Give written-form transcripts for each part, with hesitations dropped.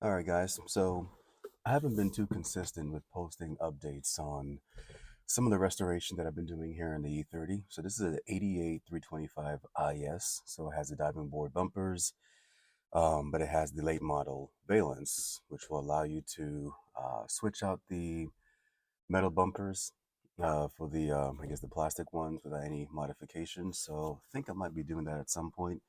All right, guys. So I haven't been too consistent with posting updates on some of the restoration that I've been doing here in the E30. So this is an 88 325 IS. So it has the diving board bumpers, but it has the late model valence, which will allow you to switch out the metal bumpers for the, I guess, the plastic ones without any modifications. So I think I might be doing that at some point.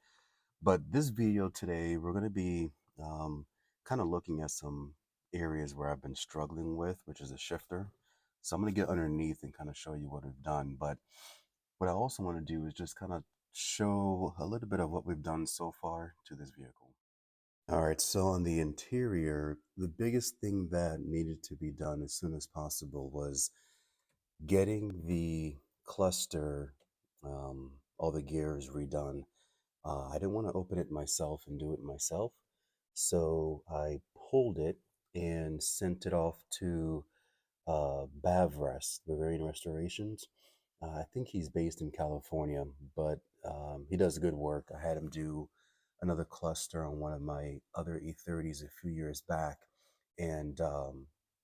But this video today, we're going to be um, kind of looking at some areas where I've been struggling with, which is a shifter. So I'm going to get underneath and kind of show you what we've done. But what I also want to do is just kind of show a little bit of what we've done so far to this vehicle. All right, so on the interior, the biggest thing that needed to be done as soon as possible was getting the cluster, all the gears redone. I didn't want to open it myself and do it myself, so I pulled it and sent it off to Bavrest, Bavarian Restorations. I think he's based in California, but he does good work. I had him do another cluster on one of my other E30s a few years back, and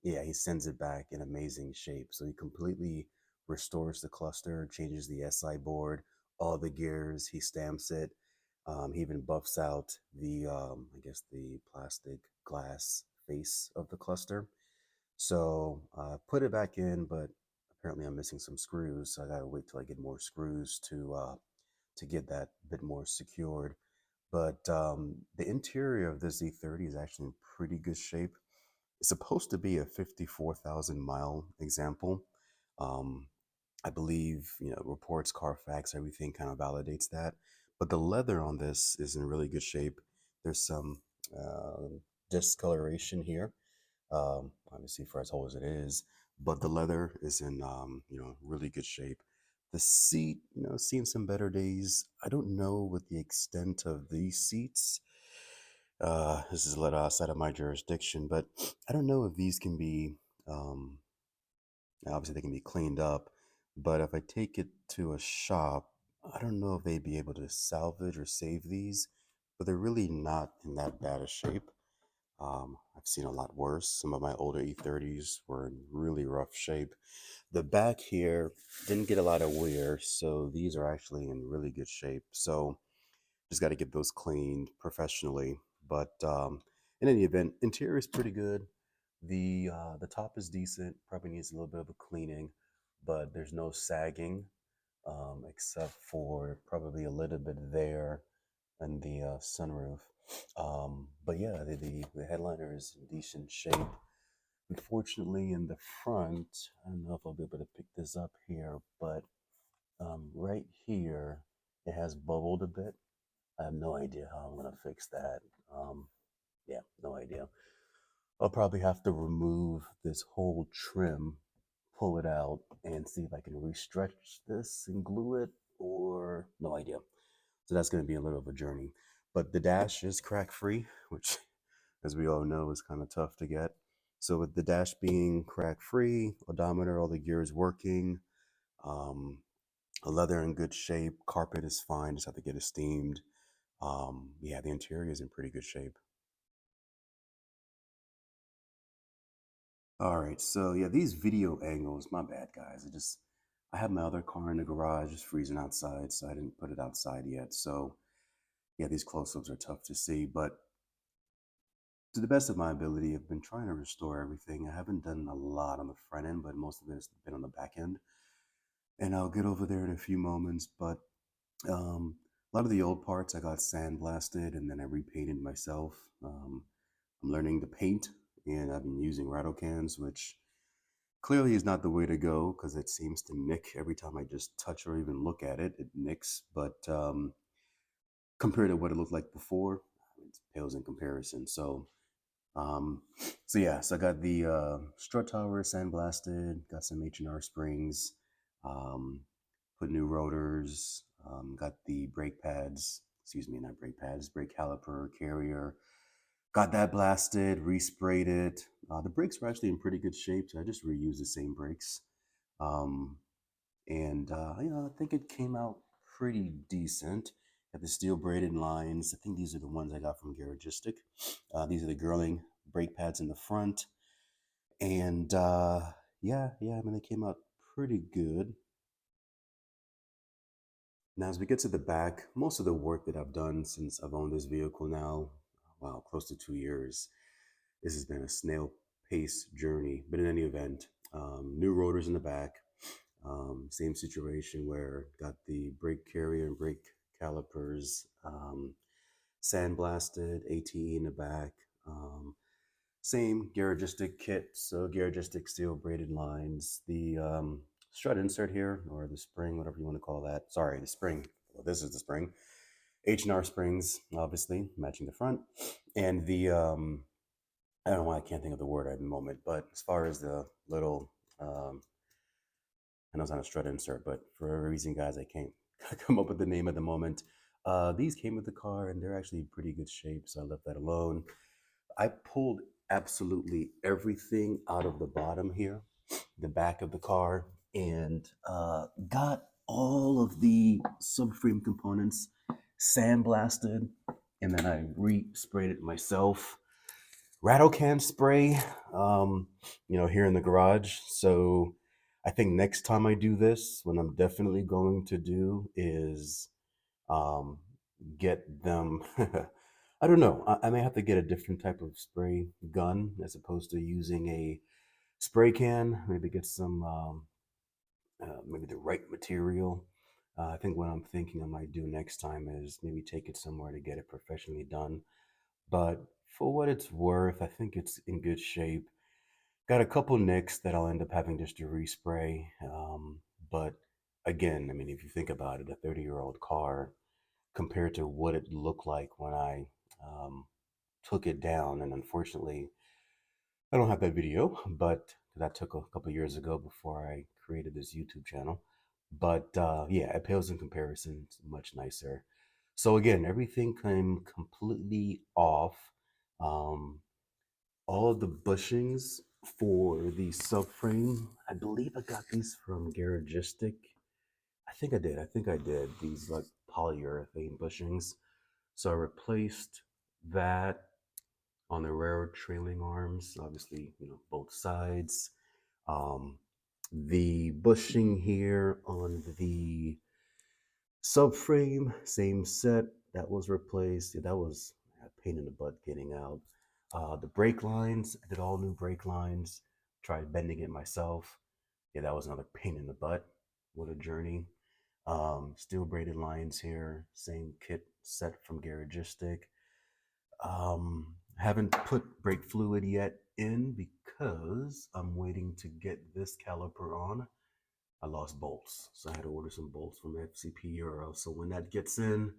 yeah, he sends it back in amazing shape. So he completely restores the cluster, changes the SI board, all the gears, he stamps it. He even buffs out the, I guess, the plastic glass face of the cluster. So I put it back in, but apparently I'm missing some screws. So I gotta wait till I get more screws to get that bit more secured. But the interior of this E30 is actually in pretty good shape. It's supposed to be a 54,000 mile example. Um, I believe, reports, Carfax, everything kind of validates that. But the leather on this is in really good shape. There's some uh, discoloration here, obviously for as old as it is, but the leather is in, really good shape. The seat, seeing some better days. I don't know what the extent of these seats. This is a little outside of my jurisdiction, but I don't know if these can be, um, obviously they can be cleaned up, but if I take it to a shop, I don't know if they'd be able to salvage or save these, but they're really not in that bad a shape. I've seen a lot worse. Some of my older E30s were in really rough shape. The back here didn't get a lot of wear, so these are actually in really good shape. So just got to get those cleaned professionally. But in any event, interior is pretty good. The top is decent. Probably needs a little bit of a cleaning, but there's no sagging, except for probably a little bit there and the sunroof. But yeah, the headliner is in decent shape. Unfortunately, in the front, I don't know if I'll be able to pick this up here, but right here, it has bubbled a bit. I have no idea how I'm gonna fix that. Um, yeah, no idea. I'll probably have to remove this whole trim, pull it out, and see if I can restretch this and glue it, or no idea. So that's going to be a little of a journey. But the dash is crack free, which, as we all know, is kind of tough to get. So with the dash being crack free, odometer, all the gears working, um, leather in good shape, carpet is fine, just have to get it steamed. Yeah, the interior is in pretty good shape. All right, so yeah, these video angles, my bad, guys. I have my other car in the garage, it's freezing outside, so I didn't put it outside yet. So yeah, these close-ups are tough to see, but to the best of my ability, I've been trying to restore everything. I haven't done a lot on the front end, but most of it has been on the back end. And I'll get over there in a few moments. But a lot of the old parts I got sandblasted and then I repainted myself. I'm learning to paint, and I've been using rattle cans, which clearly is not the way to go because it seems to nick every time I just touch or even look at it. It nicks, but compared to what it looked like before, it pales in comparison. Um, so yeah, so I got the strut tower sandblasted, got some H&R springs, um, put new rotors, got the brake pads, excuse me, not brake pads, brake caliper, carrier, got that blasted, resprayed it. The brakes were actually in pretty good shape, so I just reused the same brakes. Um, and I think it came out pretty decent. Got the steel braided lines. I think these are the ones I got from Garagistic. These are the Girling brake pads in the front. And yeah, I mean, they came out pretty good. Now, as we get to the back, most of the work that I've done since I've owned this vehicle now, wow, close to 2 years, this has been a snail pace journey. But in any event, new rotors in the back, same situation where got the brake carrier and brake calipers sandblasted, ATE in the back. Same garagistic kit, so garagistic steel braided lines. The strut insert here, or the spring, whatever you want to call that. Sorry, the spring. Well, this is the spring. H&R springs, obviously, matching the front. And the, I don't know why I can't think of the word at the moment, but as far as the little, I know it's not a strut insert, but for whatever reason, guys, I can't come up with the name at the moment. These came with the car, and they're actually in pretty good shape, so I left that alone. I pulled absolutely everything out of the bottom here, the back of the car, and got all of the subframe components sandblasted, and then I re-sprayed it myself. Rattle can spray, here in the garage. So I think next time I do this, what I'm definitely going to do is um, get them. I don't know. I may have to get a different type of spray gun as opposed to using a spray can. Maybe get some, maybe the right material. I think what I'm thinking I might do next time is maybe take it somewhere to get it professionally done. But for what it's worth, I think it's in good shape. Got a couple nicks that I'll end up having just to respray. But again, I mean, if you think about it, a 30-year-old car compared to what it looked like when I um, took it down, and unfortunately, I don't have that video, but that took a couple years ago before I created this YouTube channel. But yeah, it pales in comparison. It's much nicer. So again, everything came completely off. Um, all of the bushings for the subframe, I believe I got these from Garagistic. I think I did. I think I did. These like polyurethane bushings. So I replaced that on the rear trailing arms, obviously, both sides. Um, the bushing here on the subframe, same set, that was replaced. Yeah, that was a pain in the butt getting out. The brake lines, I did all new brake lines, tried bending it myself. Yeah, that was another pain in the butt. What a journey. Steel braided lines here, same kit set from Garagistic. Haven't put brake fluid yet in because I'm waiting to get this caliper on. I lost bolts, so I had to order some bolts from FCP Euro. So when that gets in,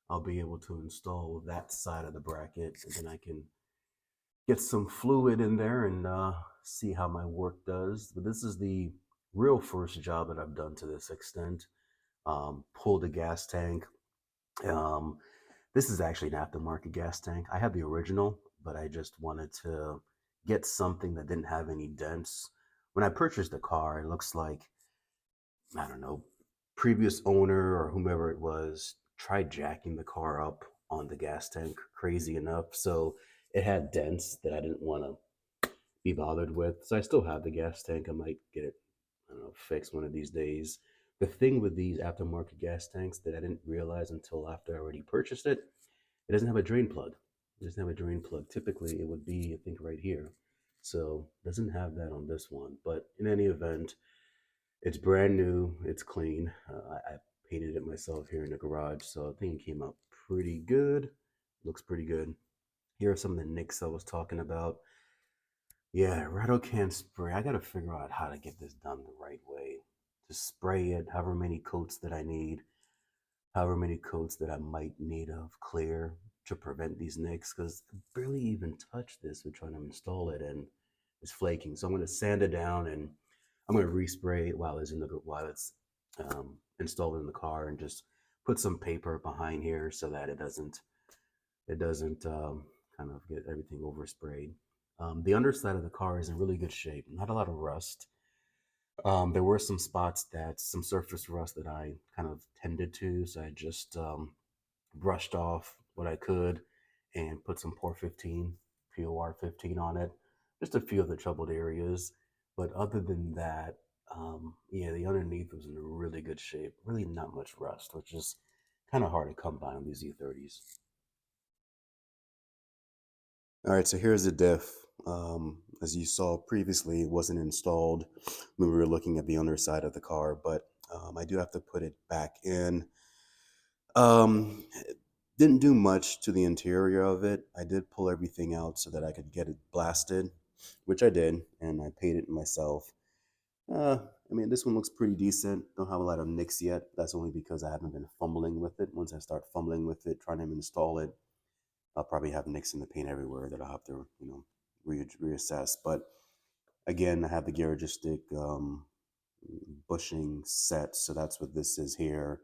I'll be able to install that side of the bracket, and then I can get some fluid in there and see how my work does. But this is the real first job that I've done to this extent. Pulled a gas tank. Um, this is actually an aftermarket gas tank. I have the original, but I just wanted to get something that didn't have any dents. When I purchased the car, it looks like, I don't know, previous owner or whomever it was tried jacking the car up on the gas tank crazy enough. So it had dents that I didn't want to be bothered with. So I still have the gas tank. I might get it, I don't know, fixed one of these days. The thing with these aftermarket gas tanks that I didn't realize until after I already purchased it doesn't have a drain plug. It doesn't have a drain plug. Typically, it would be, I think, right here. So it doesn't have that on this one. But in any event, it's brand new. It's clean. I painted it myself here in the garage, so I think it came out pretty good. Looks pretty good. Here are some of the nicks I was talking about. Yeah, rattle can spray. I gotta figure out how to get this done the right way. To spray it, however many coats that I need, however many coats that I might need of clear to prevent these nicks, because I barely even touched this. We're trying to install it and it's flaking. So I'm gonna sand it down and I'm gonna respray it while it's installed in the car, and just put some paper behind here so that it doesn't kind of get everything oversprayed. The underside of the car is in really good shape. Not a lot of rust. There were some spots that some surface rust that I kind of tended to, so I just brushed off what I could and put some Pore 15 POR 15 on it, just a few of the troubled areas. But other than that, yeah, the underneath was in really good shape. Really not much rust, which is kind of hard to come by on these E30s. All right, so here's the diff. As you saw previously, it wasn't installed when we were looking at the underside of the car, but I do have to put it back in. It didn't do much to the interior of it. I did pull everything out so that I could get it blasted, which I did, and I painted it myself. Uh, I mean, this one looks pretty decent. Don't have a lot of nicks yet. That's only because I haven't been fumbling with it. Once I start fumbling with it, trying to install it, I'll probably have nicks in the paint everywhere that I'll have to, reassess. But again, I have the garage stick bushing set, so that's what this is here.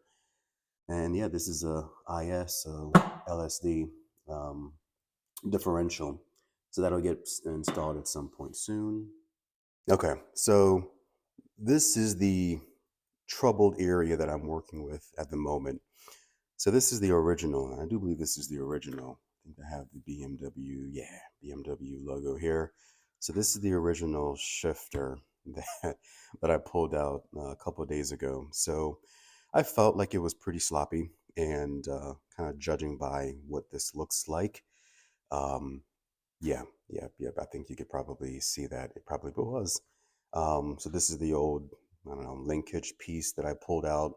And yeah, this is a IS LSD um, differential, so that'll get installed at some point soon. Okay, so this is the troubled area that I'm working with at the moment. So this is the original. I do believe this is the original. I think I have the BMW, yeah, BMW logo here. So this is the original shifter that I pulled out a couple of days ago. So I felt like it was pretty sloppy, and kind of judging by what this looks like, um, yeah, yeah. I think you could probably see that it probably was. So this is the old, I don't know, linkage piece that I pulled out.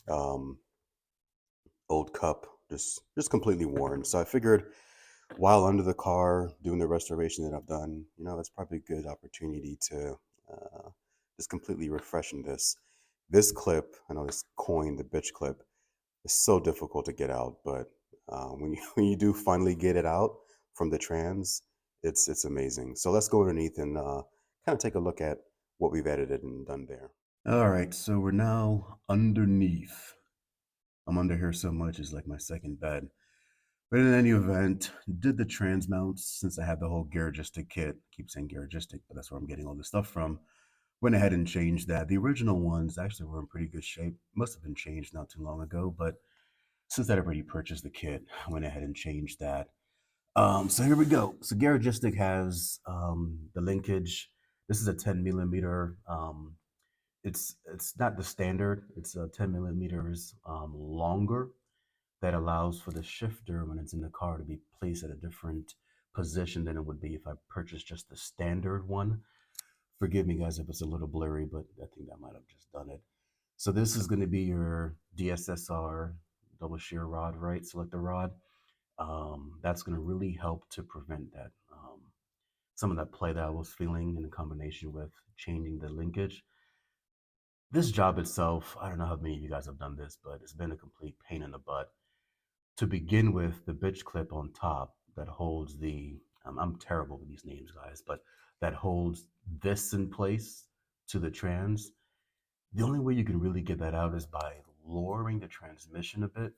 Um, Old cup, just completely worn. So I figured while under the car doing the restoration that I've done, it's probably a good opportunity to uh, just completely refreshen this. This clip, I know this coin, the bitch clip, is so difficult to get out, but when you when you do finally get it out from the trans, it's amazing. So let's go underneath and kind of take a look at what we've edited and done there. All right, so we're now underneath. I'm under here so much, it's like my second bed. But in any event, did the trans mounts since I had the whole garagistic kit. I keep saying garagistic, but that's where I'm getting all this stuff from. Went ahead and changed that. The original ones actually were in pretty good shape. Must have been changed not too long ago, but since I'd already purchased the kit, I went ahead and changed that. So here we go. So garagistic has the linkage. This is a 10 millimeter. It's not the standard. It's 10 millimeters longer, that allows for the shifter when it's in the car to be placed at a different position than it would be if I purchased just the standard one. Forgive me, guys, if it's a little blurry, but I think that might have just done it. So this is going to be your DSSR double shear rod, right? Selector rod. That's going to really help to prevent that some of that play that I was feeling in combination with changing the linkage. This job itself, I don't know how many of you guys have done this, but it's been a complete pain in the butt. To begin with, the bitch clip on top that holds I'm terrible with these names, guys, but that holds this in place to the trans. The only way you can really get that out is by lowering the transmission a bit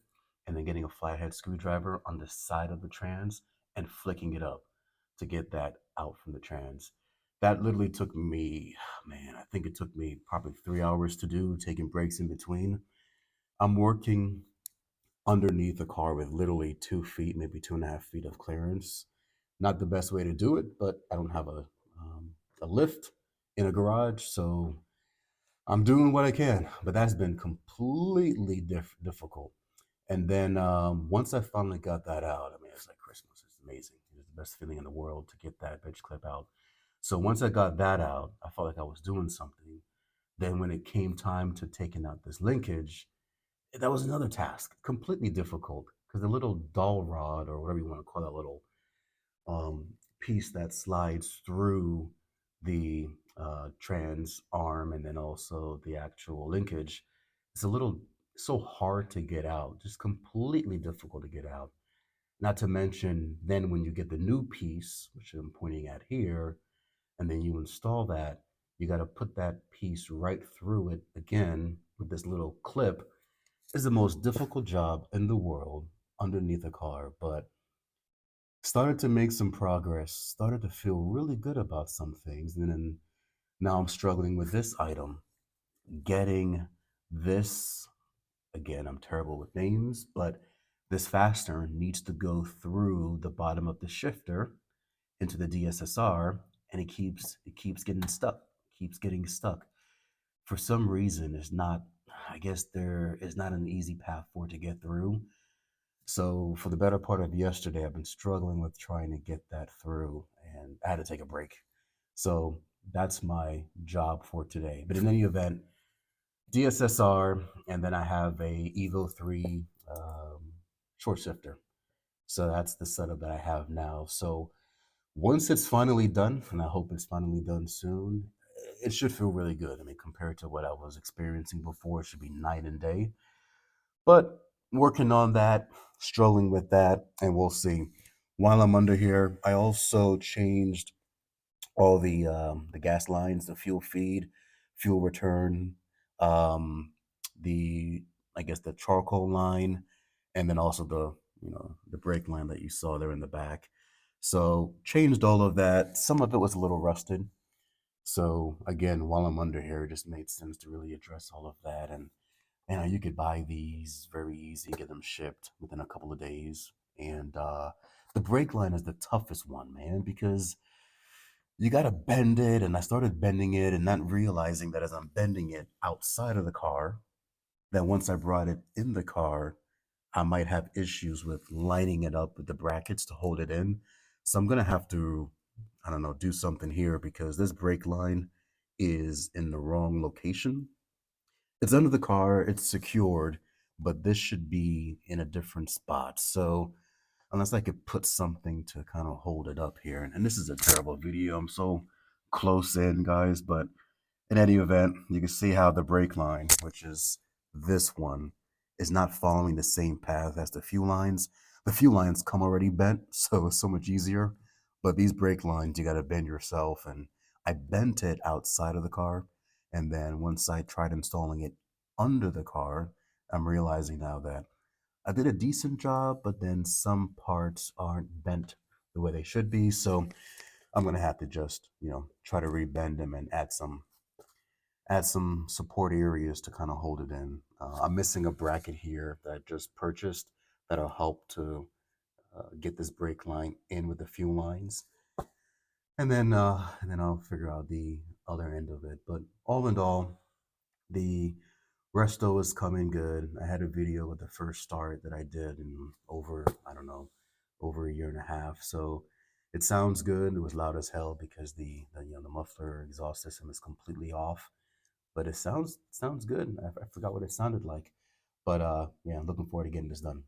and then getting a flathead screwdriver on the side of the trans and flicking it up to get that out from the trans. That literally took me, man, I think it took me probably 3 hours to do, taking breaks in between. I'm working underneath a car with literally 2 feet, maybe 2.5 feet of clearance. Not the best way to do it, but I don't have a lift in a garage, so I'm doing what I can. But that's been completely difficult. And then once I finally got that out, I mean, it's like Christmas. It's amazing. It's the best feeling in the world to get that bitch clip out. So once I got that out, I felt like I was doing something. Then when it came time to taking out this linkage, that was another task, completely difficult, because the little doll rod or whatever you want to call that little um, piece that slides through the trans arm and then also the actual linkage, it's a little so hard to get out, just completely difficult to get out. Not to mention, then when you get the new piece, which I'm pointing at here, and then you install that, you got to put that piece right through it again with this little clip. Is the most difficult job in the world underneath a car, but started to make some progress, started to feel really good about some things. And then now I'm struggling with this item, getting this, again, I'm terrible with names, but this fastener needs to go through the bottom of the shifter into the DSSR, and it keeps getting stuck, keeps getting stuck. For some reason, it's not. I guess there is not an easy path for it to get through. So for the better part of yesterday, I've been struggling with trying to get that through, and I had to take a break. So that's my job for today. But in any event, DSSR, and then I have a Evo 3 short shifter. So that's the setup that I have now. So once it's finally done, and I hope it's finally done soon, it should feel really good. I mean, compared to what I was experiencing before, it should be night and day. But working on that, struggling with that, and we'll see. While I'm under here, I also changed all the gas lines, the fuel feed, fuel return, um, the I guess the charcoal line, and then also the brake line that you saw there in the back. So changed all of that. Some of it was a little rusted. So again, while I'm under here, it just made sense to really address all of that. And you could buy these very easy, get them shipped within a couple of days. And the brake line is the toughest one, man, because you got to bend it. And I started bending it and not realizing that as I'm bending it outside of the car, that once I brought it in the car, I might have issues with lining it up with the brackets to hold it in. So I'm going to have to, I don't know, do something here because this brake line is in the wrong location. It's under the car, it's secured, but this should be in a different spot. So unless I could put something to kind of hold it up here, and this is a terrible video. I'm so close in, guys, but in any event, you can see how the brake line, which is this one, is not following the same path as the fuel lines. The fuel lines come already bent, so it's so much easier. But these brake lines, you got to bend yourself. And I bent it outside of the car. And then once I tried installing it under the car, I'm realizing now that I did a decent job, but then some parts aren't bent the way they should be. So I'm going to have to just, try to rebend them and add some support areas to kind of hold it in. I'm missing a bracket here that I just purchased that'll help to get this brake line in with the fuel lines, and then I'll figure out the other end of it. But all in all, the resto is coming good. I had a video with the first start that I did in over, I don't know, over a year and a half. So it sounds good. It was loud as hell because the muffler exhaust system is completely off, but it sounds good. I forgot what it sounded like, but yeah, I'm looking forward to getting this done.